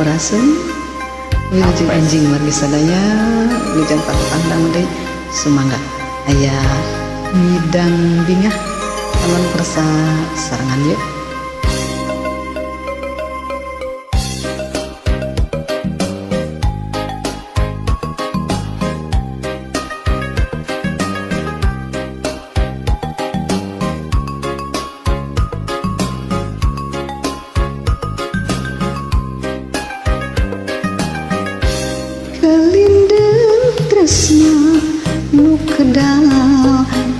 Sampurasun wilujeng enjing margi sadaya wilujeng patutandang deui sumangga aya midang bingah alon persa sarangan yeuh. Kalindeng tresna nu kedal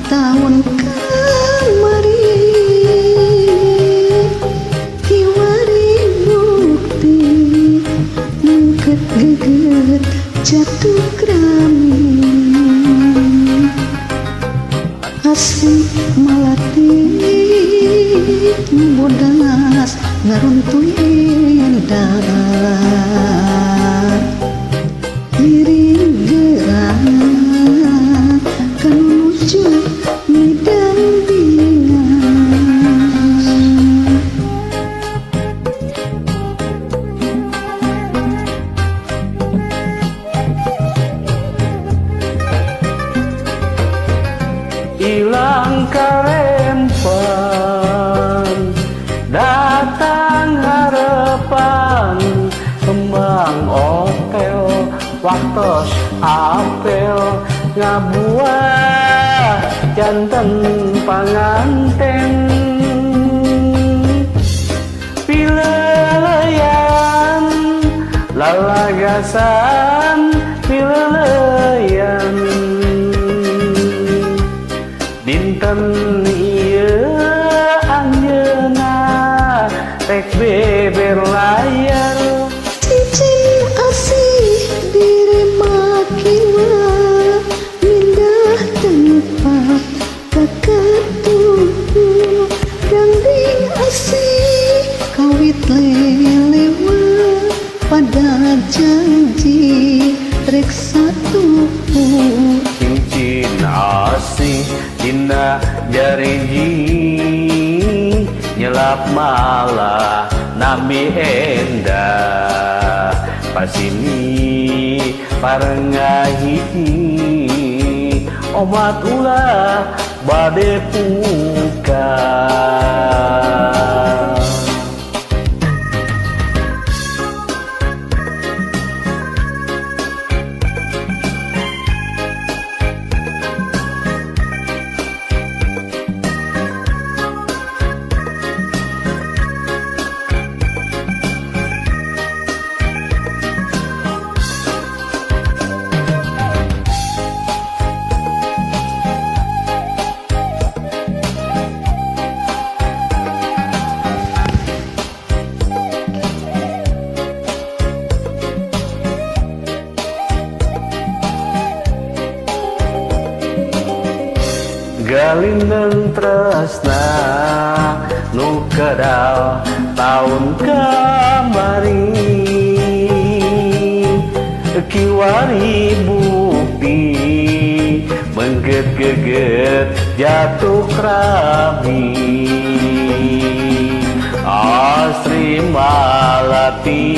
taun kamari kiwari bukti mungket geget jatuh krami asli malati bodas ngaruntuy endah iring gerak kan menuju midang bingang. Ilang karempan datang harapan kembang otel waktos apel ngabuah janten panganten pileleyan lalagasan pileleyan dinten ieu anjeunna rek beber layar Cicing asih diri makiwa mindah tempat kakatuhu ganding asih kawit lelewa pada janji rek satuhu cincin asih dina jariji nyelap malah nabi endah pasini parengahiji omat ulah bade puka. Galindeng tresna nu kedal taun kamari kiwari bukti mengget-geget jatuh krami asri malati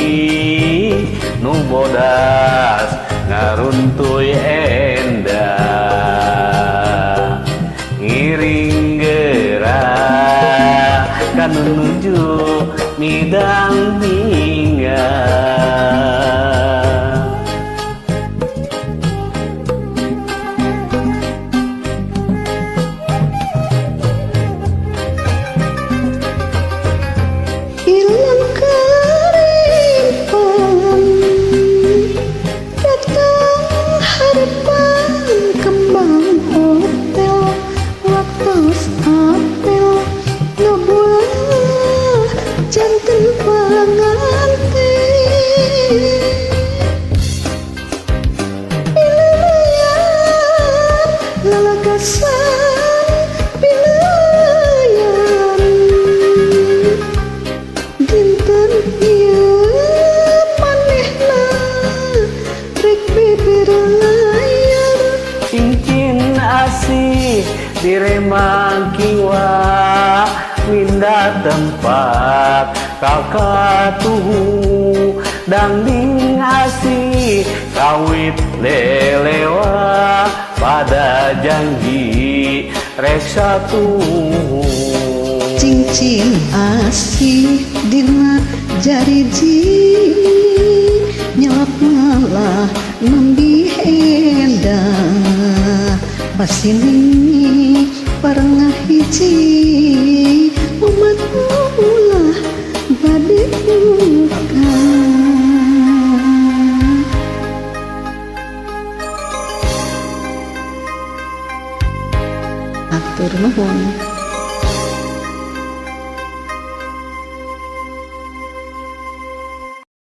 nu bodas ngaruntuy endah ngiring gerak kan menuju midang bingang. ilang karempan datang harapan kembang hotel waktos apel ngebuah janten panganten pileleyan lalagasan pileleyan dinten ieu manehna rek beber layar Cincin asih diremang kiwa minda tempat kakatuhu dangding asih kawit lelewa pada janji rek satu cincin asih dina jariji nyelap malah nembi henda pasini parengah hiji umat ulah bade buka atur nuhun.